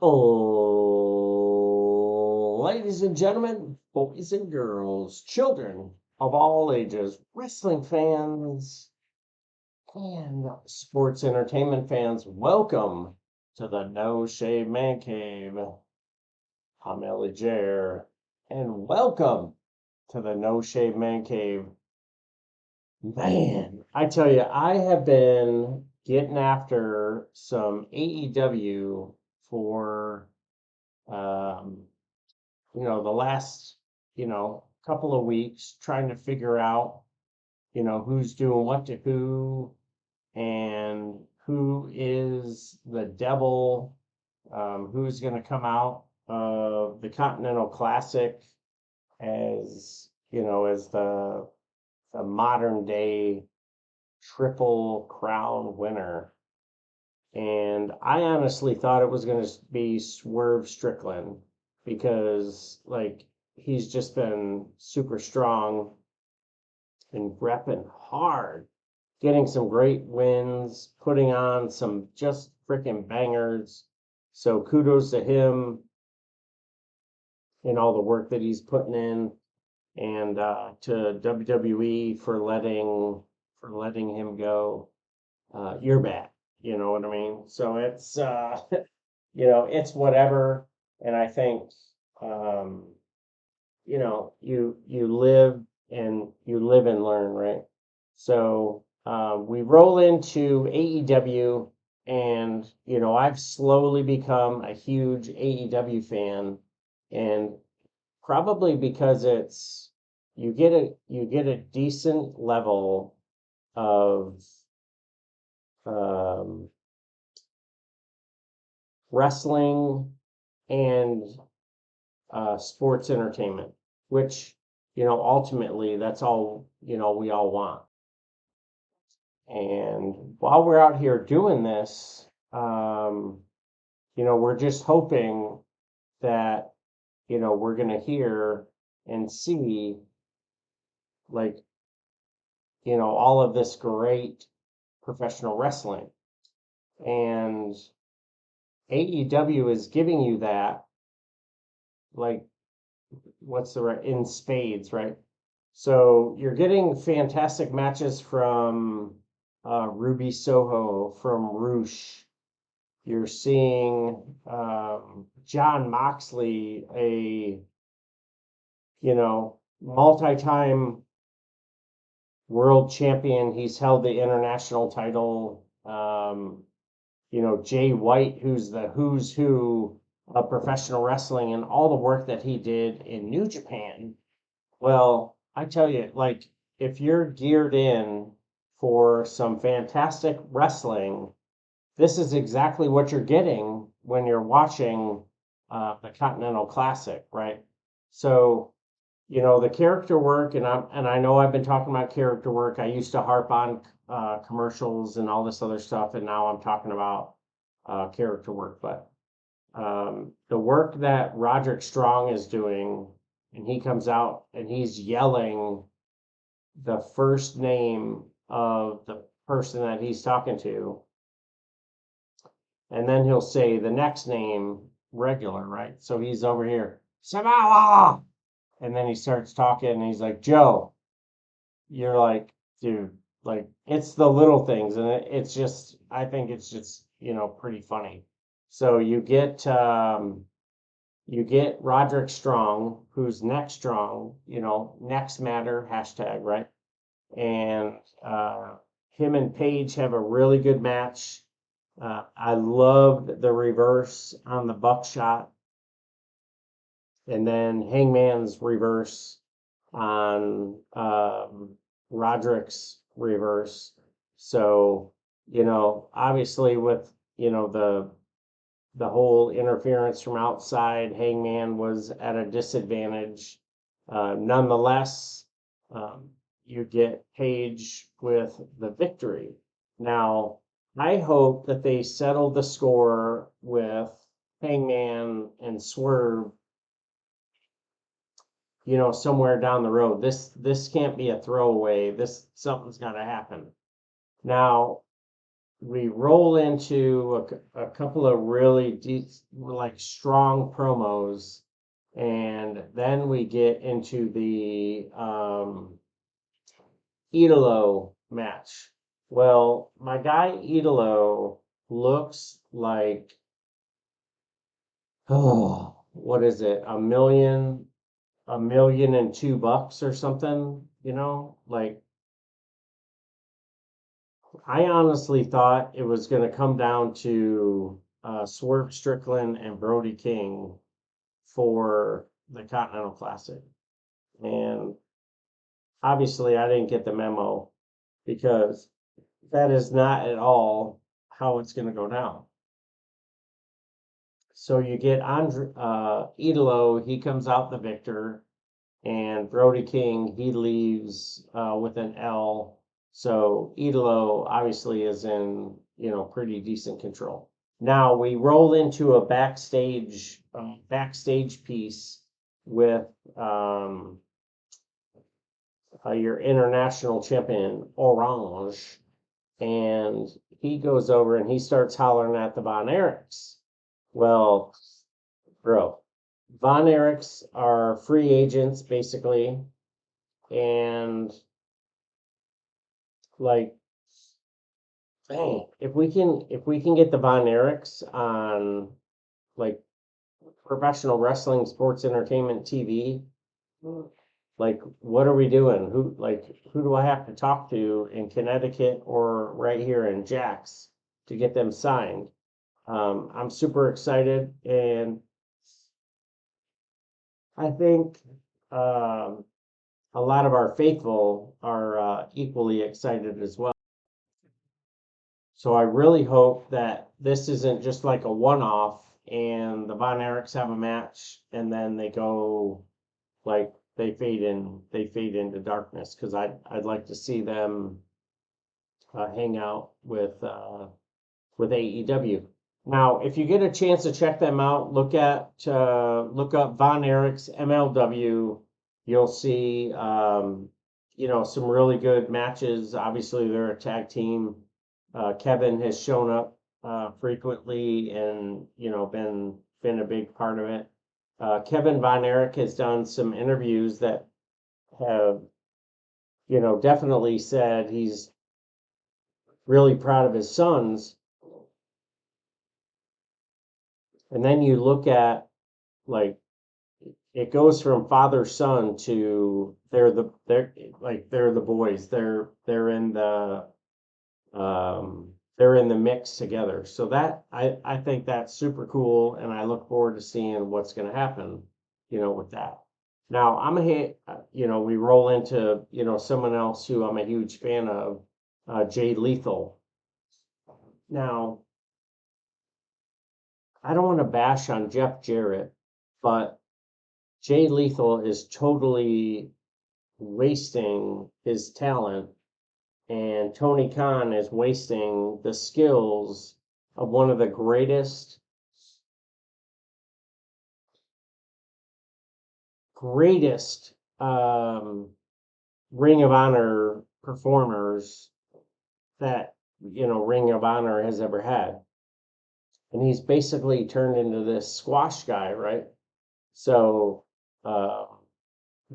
Oh, ladies and gentlemen, boys and girls, children of all ages, wrestling fans, and sports entertainment fans, welcome to the No Shave Man Cave. I'm Ellie Jair, and welcome to the No Shave Man Cave. Man, I tell you, I have been getting after some AEW for um, the last, couple of weeks trying to figure out, who's doing what to who and who is the devil, who's going to come out of the Continental Classic as, as the modern day Triple Crown winner. And I honestly thought it was going to be Swerve Strickland because, like, he's just been super strong and repping hard, getting some great wins, putting on some just freaking bangers. So kudos to him and all the work that he's putting in, and to WWE for letting him go. You're bad. You know what I mean? So it's it's whatever. And I think um, you live and learn, right? So we roll into AEW, and I've slowly become a huge AEW fan, and probably because you get a decent level of um, wrestling and sports entertainment, which, ultimately that's all, we all want. And while we're out here doing this, we're just hoping that, we're going to hear and see, like, all of this great professional wrestling. And AEW is giving you that, like, what's the right in spades, right? So you're getting fantastic matches from Ruby Soho, from Roosh. You're seeing John Moxley, a multi-time world champion. He's held the international title. Jay White, who's who of professional wrestling, and all the work that he did in New Japan. Well, I tell you, like, if you're geared in for some fantastic wrestling, this is exactly what you're getting when you're watching the Continental Classic, right? So, the character work, and I know I've been talking about character work. I used to harp on commercials and all this other stuff, and now I'm talking about character work. But the work that Roderick Strong is doing, and he comes out and he's yelling the first name of the person that he's talking to, and then he'll say the next name regular, right? So he's over here, Samoa, and then he starts talking and he's like, Joe. You're like, dude, like, it's the little things, and it's just, I think it's just, pretty funny. So you get Roderick Strong, who's next strong, next matter, hashtag, right? And him and Paige have a really good match. I loved the reverse on the buckshot, and then Hangman's reverse on Roderick's reverse. So, obviously with, the whole interference from outside, Hangman was at a disadvantage. Nonetheless, you get Page with the victory. Now, I hope that they settle the score with Hangman and Swerve, somewhere down the road. This can't be a throwaway. Something's got to happen. Now, we roll into a couple of really deep, like strong promos, and then we get into the Idolo match. Well, my guy Idolo looks like, oh, what is it? $1,000,002 or something, like I honestly thought it was going to come down to Swerve Strickland and Brody King for the Continental Classic. And obviously, I didn't get the memo because that is not at all how it's going to go down. So you get Idolo, he comes out the victor, and Brody King, he leaves with an L. So Idolo obviously is in, pretty decent control. Now we roll into a backstage piece with your international champion Orange, and he goes over and he starts hollering at the Von Erichs. Well, bro, Von Erichs are free agents basically, and like, dang, if we can get the Von Erichs on like professional wrestling, sports entertainment TV, like what are we doing? Who do I have to talk to in Connecticut or right here in Jax to get them signed? I'm super excited, and I think um, a lot of our faithful are equally excited as well. So I really hope that this isn't just like a one-off and the Von Erichs have a match and then they go like they fade into darkness, because I'd like to see them hang out with AEW. Now, if you get a chance to check them out, look up Von Erichs MLW. You'll see some really good matches. Obviously, they're a tag team. Kevin has shown up frequently and been a big part of it. Kevin Von Erich has done some interviews that have definitely said he's really proud of his sons. And then you look at, like, it goes from father son to they're the boys. They're in the mix together. So that I think that's super cool, and I look forward to seeing what's going to happen, with that. Now we roll into someone else who I'm a huge fan of, Jay Lethal. Now, I don't want to bash on Jeff Jarrett, but Jay Lethal is totally wasting his talent, and Tony Khan is wasting the skills of one of the greatest Ring of Honor performers that Ring of Honor has ever had. And he's basically turned into this squash guy, right? So uh,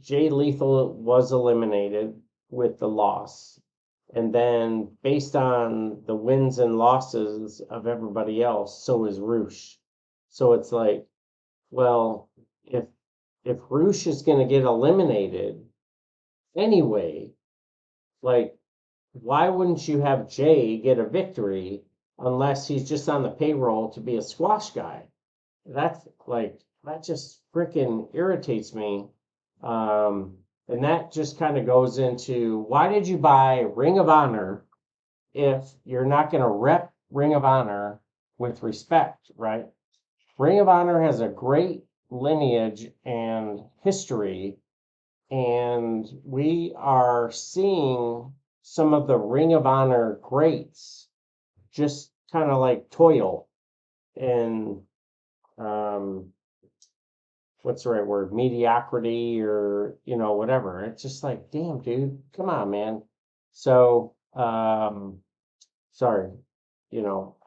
Jay Lethal was eliminated with the loss. And then based on the wins and losses of everybody else, so is Roosh. So it's like, well, if Roosh is going to get eliminated anyway, like, why wouldn't you have Jay get a victory unless he's just on the payroll to be a squash guy? That just freaking irritates me. And that just kind of goes into, why did you buy Ring of Honor if you're not going to rep Ring of Honor with respect, right? Ring of Honor has a great lineage and history, and we are seeing some of the Ring of Honor greats just kind of like toil and what's the right word, mediocrity, or whatever. It's just like, damn, dude, come on, man. So sorry.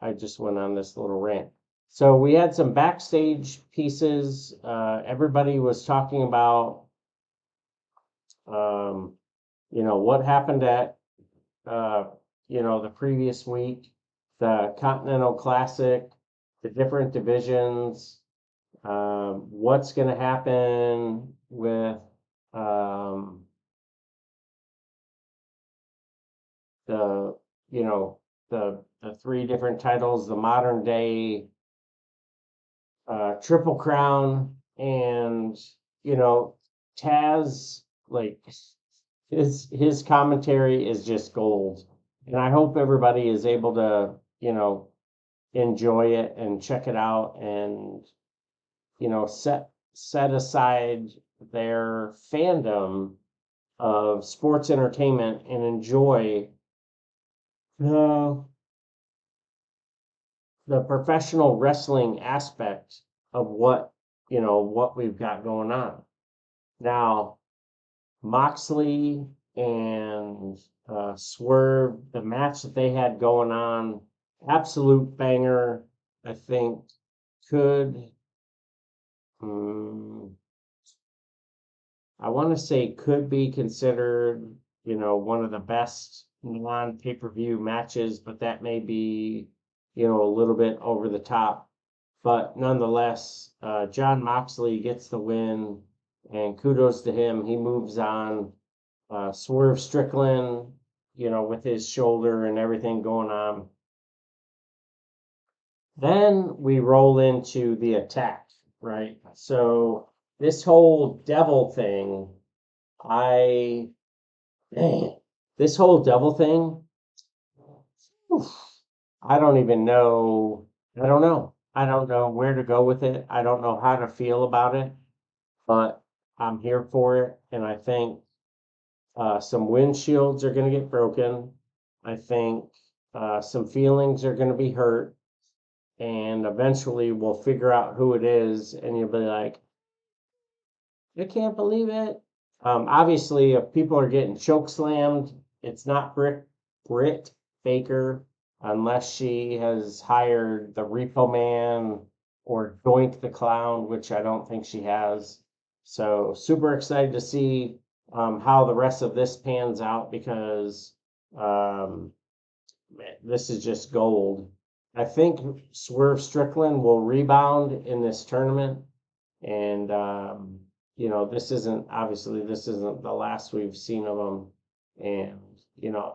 I just went on this little rant. So we had some backstage pieces. Everybody was talking about, what happened at, the previous week, the Continental Classic, the different divisions, what's going to happen with um, the, you know, the three different titles, the modern day Triple Crown, and Taz, like his commentary is just gold. And I hope everybody is able to, enjoy it and check it out and, set aside their fandom of sports entertainment and enjoy the the professional wrestling aspect of what we've got going on. Now, Moxley and Swerve, the match that they had going on, absolute banger. I think could, I want to say could be considered, one of the best non pay-per-view matches, but that may be, a little bit over the top. But nonetheless, John Moxley gets the win, and kudos to him. He moves on. Swerve Strickland, with his shoulder and everything going on. Then we roll into the attack, right? So this whole devil thing, I, man, this whole devil thing, oof, I don't even know. I don't know. I don't know where to go with it. I don't know how to feel about it, but I'm here for it. And I think some windshields are going to get broken. I think some feelings are going to be hurt. And eventually we'll figure out who it is. And you'll be like, I can't believe it. Obviously, if people are getting choke slammed, it's not Britt Baker unless she has hired the Repo Man or Doink the Clown, which I don't think she has. So super excited to see how the rest of this pans out because um, this is just gold. I think Swerve Strickland will rebound in this tournament. And, this isn't the last we've seen of him. And,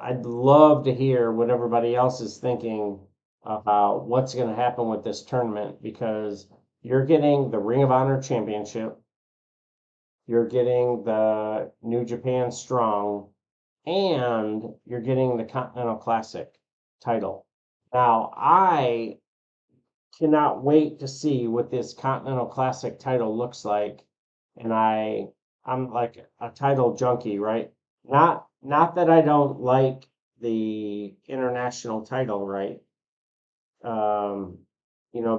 I'd love to hear what everybody else is thinking about what's going to happen with this tournament because you're getting the Ring of Honor Championship, you're getting the New Japan Strong, and you're getting the Continental Classic title. Now, I cannot wait to see what this Continental Classic title looks like. And I'm like a title junkie, right? Not that I don't like the international title, right? Um,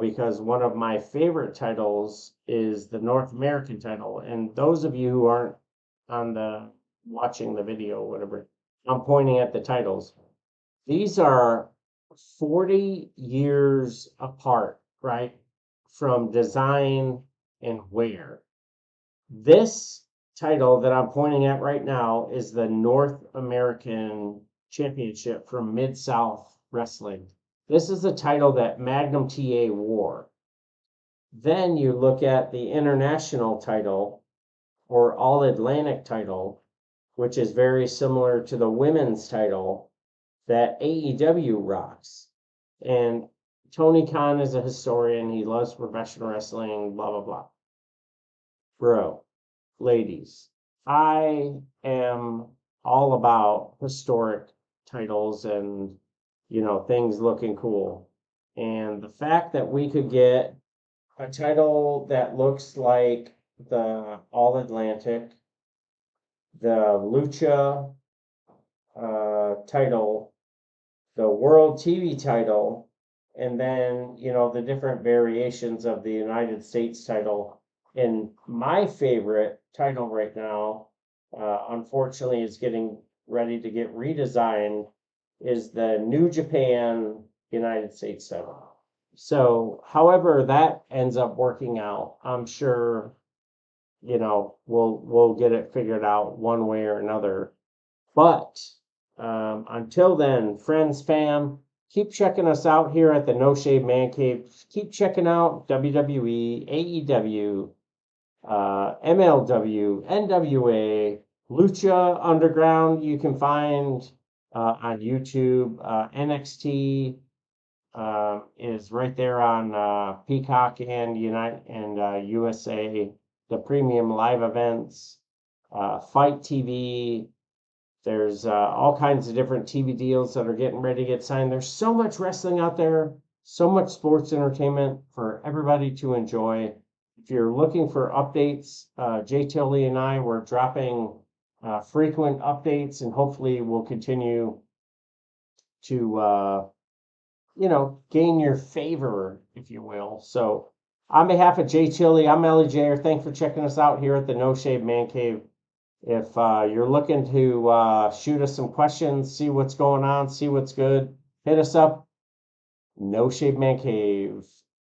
because one of my favorite titles is the North American title. And those of you who aren't on the watching the video, whatever, I'm pointing at the titles. These are 40 years apart, right? From design and wear. This title that I'm pointing at right now is the North American Championship from Mid-South Wrestling. This is the title that Magnum TA wore. Then you look at the international title or All Atlantic title, which is very similar to the women's title that AEW rocks. And Tony Khan is a historian. He loves professional wrestling, blah, blah, blah. Bro, ladies, I am all about historic titles and, things looking cool. And the fact that we could get a title that looks like the All Atlantic, the Lucha title, the World TV title, and then, the different variations of the United States title. And my favorite title right now, unfortunately, is getting ready to get redesigned, is the New Japan United States 7. So, however that ends up working out, I'm sure, we'll get it figured out one way or another. But until then, friends, fam, keep checking us out here at the No Shave Man Cave. Keep checking out WWE, AEW, MLW, NWA, Lucha Underground. You can find on YouTube. NXT is right there on Peacock and USA. The premium live events, Fight TV. There's all kinds of different TV deals that are getting ready to get signed. There's so much wrestling out there, so much sports entertainment for everybody to enjoy. If you're looking for updates, Jay Tilley and I, we're dropping frequent updates, and hopefully we'll continue to, gain your favor, if you will. So, on behalf of Jay Tilley, I'm Ellie Jayer. Thanks for checking us out here at the No Shave Man Cave. If you're looking to shoot us some questions, see what's going on, see what's good, hit us up, No Shave Man Cave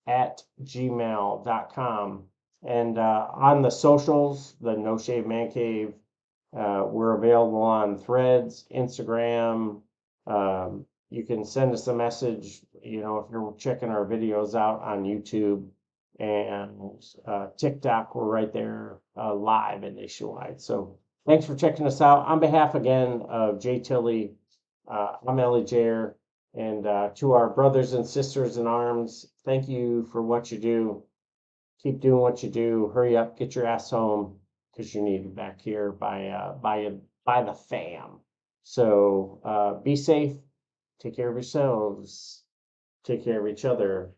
at gmail.com. And on the socials, the No Shave Man Cave, we're available on Threads, Instagram. You can send us a message, if you're checking our videos out on YouTube and TikTok. We're right there live and nationwide. So thanks for checking us out. On behalf again of Jay Tilley, I'm Ellie Jayer. And to our brothers and sisters in arms, thank you for what you do. Keep doing what you do. Hurry up, get your ass home, because you're needed back here by the fam. So be safe, take care of yourselves, take care of each other,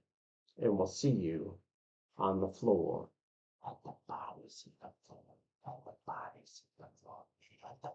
and we'll see you on the floor. Let the bodies hit the floor. Let the bodies hit the floor. Let the